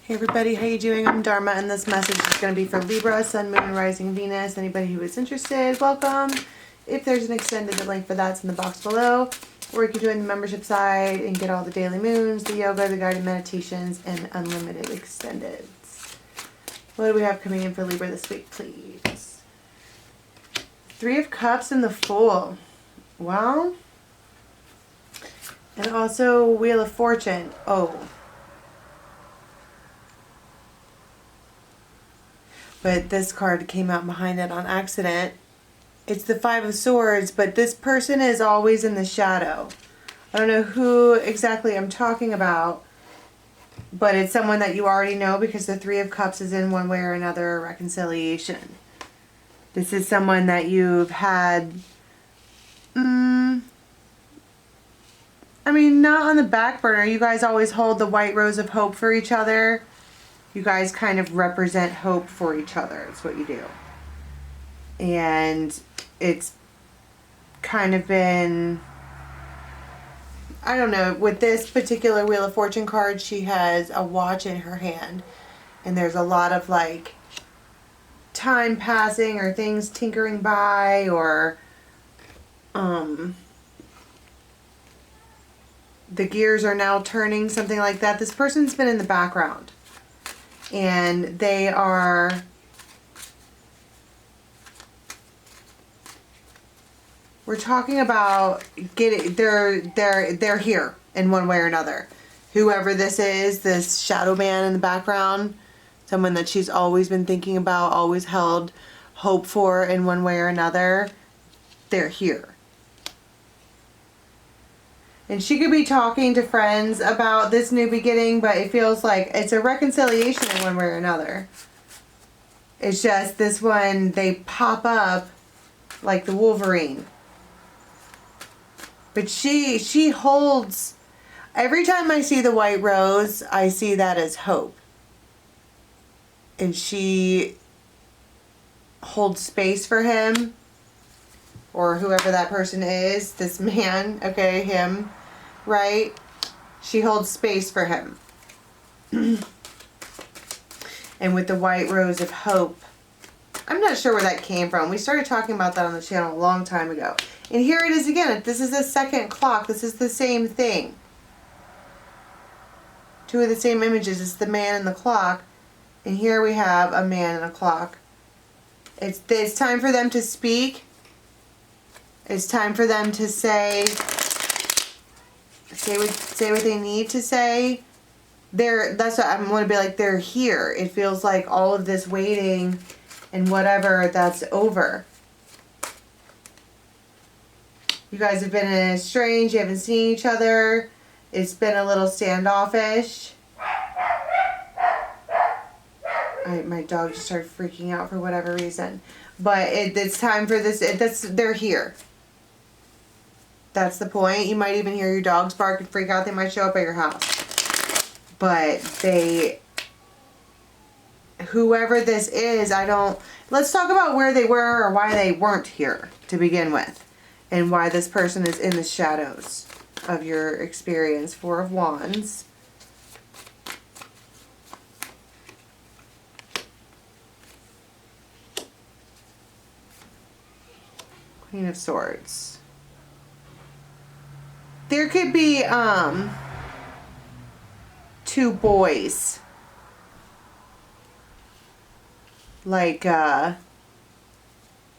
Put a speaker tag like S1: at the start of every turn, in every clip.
S1: Hey everybody, how you doing? I'm Dharma, and this message is going to be for Libra, Sun, Moon, Rising, Venus. Anybody who is interested, welcome. If there's an extended, the link for that's in the box below. Or you can join the membership side and get all the daily moons, the yoga, the guided meditations, and unlimited extendeds. What do we have coming in for Libra this week, please? Three of Cups and the Fool. Well, and also Wheel of Fortune. Oh. But this card came out behind it on accident. It's the Five of Swords, but this person is always in the shadow. I don't know who exactly I'm talking about, but it's someone that you already know because the Three of Cups is in one way or another a reconciliation. This is someone that you've had, I mean, not on the back burner. You guys always hold the white rose of hope for each other. You guys kind of represent hope for each other. It's what you do. And it's kind of been, I don't know, with this particular Wheel of Fortune card, she has a watch in her hand. And there's a lot of like time passing or things tinkering by or the gears are now turning, something like that. This person's been in the background. And they are we're talking about they're here in one way or another. Whoever this is, this shadow man in the background, someone that she's always been thinking about, always held hope for in one way or another, they're here. And she could be talking to friends about this new beginning, but it feels like it's a reconciliation in one way or another. It's just this one, they pop up like the Wolverine. But she holds, every time I see the white rose, I see that as hope. And she holds space for him, or whoever that person is, this man, okay, him, right? She holds space for him. And with the white rose of hope, I'm not sure where that came from. We started talking about that on the channel a long time ago. And here it is again. This is a second clock. This is the same thing. Two of the same images. It's the man and the clock. And here we have a man and a clock. It's time for them to speak. It's time for them to say what they need to say. That's what I'm going to be like. They're here. It feels like all of this waiting and whatever, that's over. You guys have been estranged. You haven't seen each other. It's been a little standoffish. My dog just started freaking out for whatever reason. But it's time for this. They're here. That's the point. You might even hear your dogs bark and freak out. They might show up at your house. But whoever this is, let's talk about where they were or why they weren't here to begin with. And why this person is in the shadows of your experience. Four of Wands. Queen of Swords. There could be two boys. Like either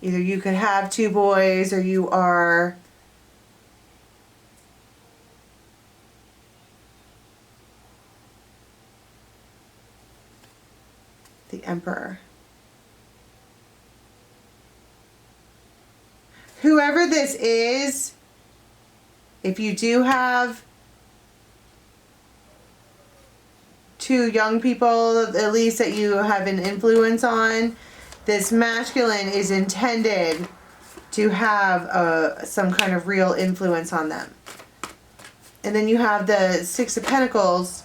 S1: you could have two boys or you are the Emperor. Whoever this is, if you do have two young people, at least that you have an influence on, this masculine is intended to have some kind of real influence on them. And then you have the Six of Pentacles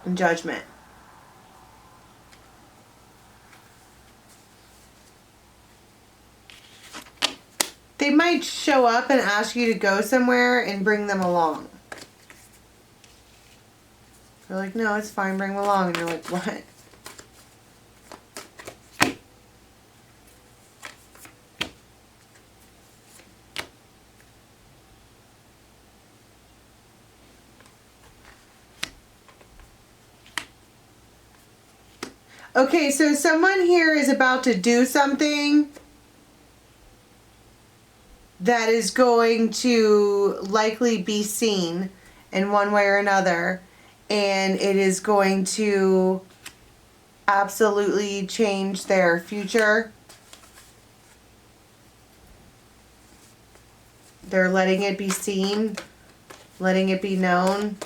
S1: and Judgment. They might show up and ask you to go somewhere and bring them along. They're like, no, it's fine, bring them along. And you're like, what? Okay, so someone here is about to do something that is going to likely be seen in one way or another, and it is going to absolutely change their future. They're letting it be seen, letting it be known.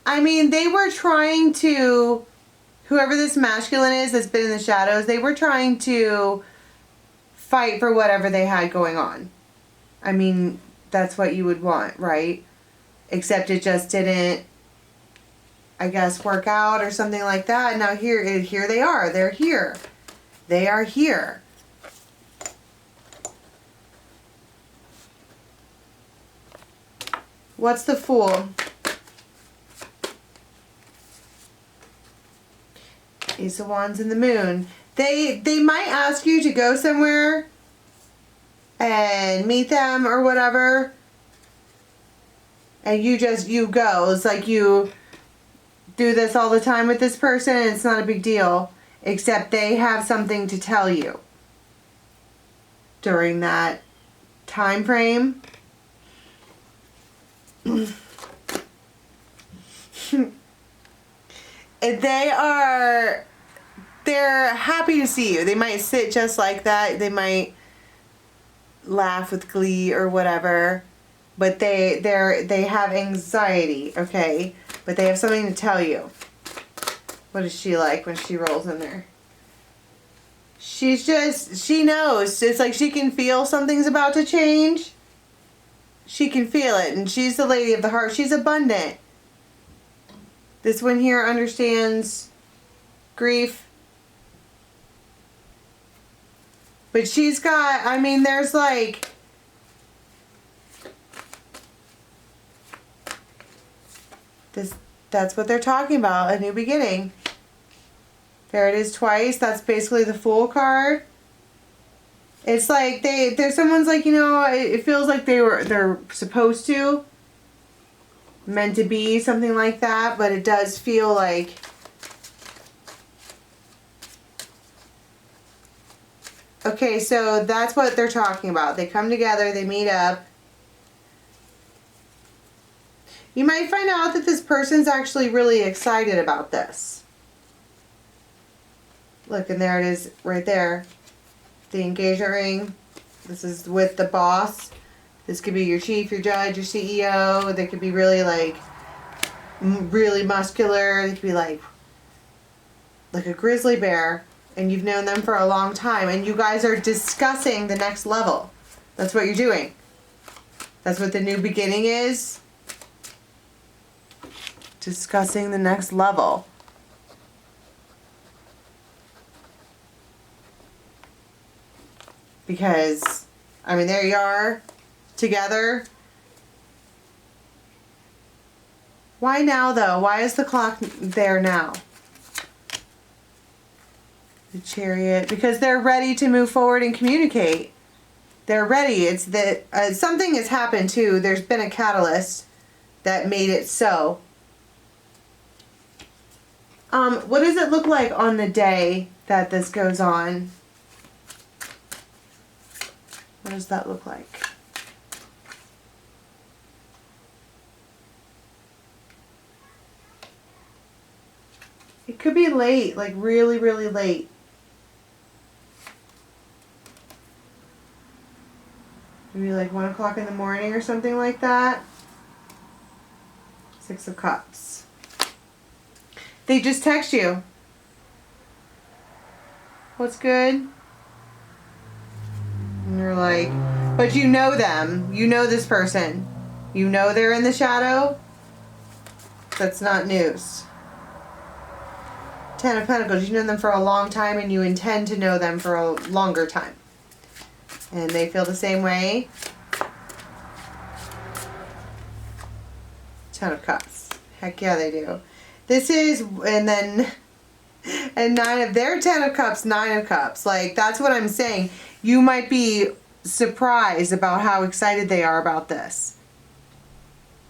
S1: I mean, they were trying to, whoever this masculine is that's been in the shadows, they were trying to fight for whatever they had going on. I mean, that's what you would want, right? Except it just didn't, I guess, work out or something like that. Now here they are. They're here. They are here. What's the Fool? Ace of Wands and the Moon. They might ask you to go somewhere and meet them or whatever. And you go. It's like you do this all the time with this person and it's not a big deal. Except they have something to tell you during that time frame. They're happy to see you. They might sit just like that. They might laugh with glee or whatever. But they have anxiety, okay? But they have something to tell you. What is she like when she rolls in there? She knows. It's like she can feel something's about to change. She can feel it. And she's the lady of the heart. She's abundant. This one here understands grief. But she's got, I mean, there's like, that's what they're talking about, a new beginning. There it is twice. That's basically the Fool card. It's like there's someone's like, you know, it feels like they're supposed to, meant to be, something like that, but it does feel like okay, so that's what they're talking about. They come together, they meet up. You might find out that this person's actually really excited about this. Look, and there it is right there. The engagement ring. This is with the boss. This could be your chief, your judge, your CEO. They could be really like, really muscular. They could be like a grizzly bear. And you've known them for a long time. And you guys are discussing the next level. That's what you're doing. That's what the new beginning is. Discussing the next level. Because, I mean, there you are. Together. Why now, though? Why is the clock there now? The Chariot. Because they're ready to move forward and communicate. They're ready. It's that something has happened too. There's been a catalyst that made it so. What does it look like on the day that this goes on? What does that look like? It could be late, like really, really late. Maybe like 1 o'clock in the morning or something like that. 6 of Cups. They just text you. What's good? And you're like, but you know them. You know this person. You know they're in the shadow. That's not news. Ten of Pentacles. You've known them for a long time and you intend to know them for a longer time. And they feel the same way. Ten of Cups. Heck yeah, they do. This is, and then, and their Ten of Cups, Nine of Cups. Like, that's what I'm saying. You might be surprised about how excited they are about this.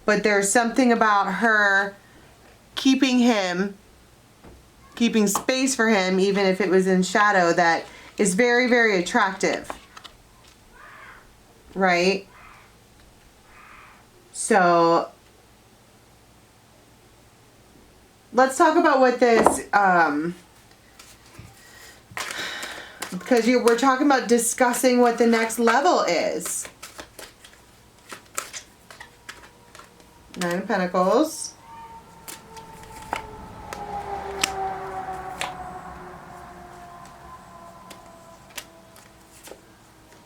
S1: But there's something about her keeping space for him, even if it was in shadow, that is very, very attractive. Right? So, let's talk about what this, because we're talking about discussing what the next level is. Nine of Pentacles.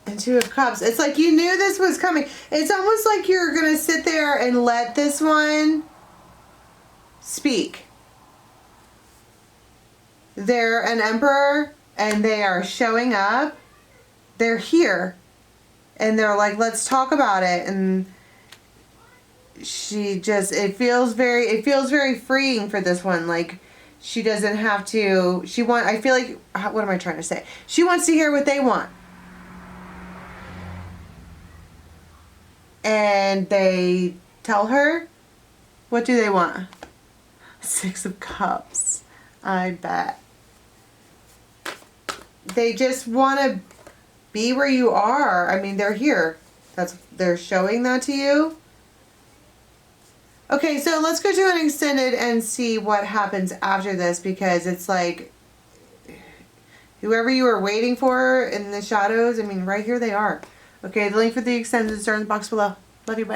S1: And Two of Cups. It's like you knew this was coming. It's almost like you're going to sit there and let this one speak. They're an emperor and they are showing up. They're here. And they're like, let's talk about it. And she just, it feels very freeing for this one. Like, she doesn't have to, I feel like, what am I trying to say? She wants to hear what they want. And they tell her, what do they want? Six of Cups. I bet. They just want to be where you are. I mean, they're here. They're showing that to you. Okay, so let's go to an extended and see what happens after this, because it's like whoever you were waiting for in the shadows, I mean, right here they are. Okay, the link for the extended is in the box below. Love you, bye.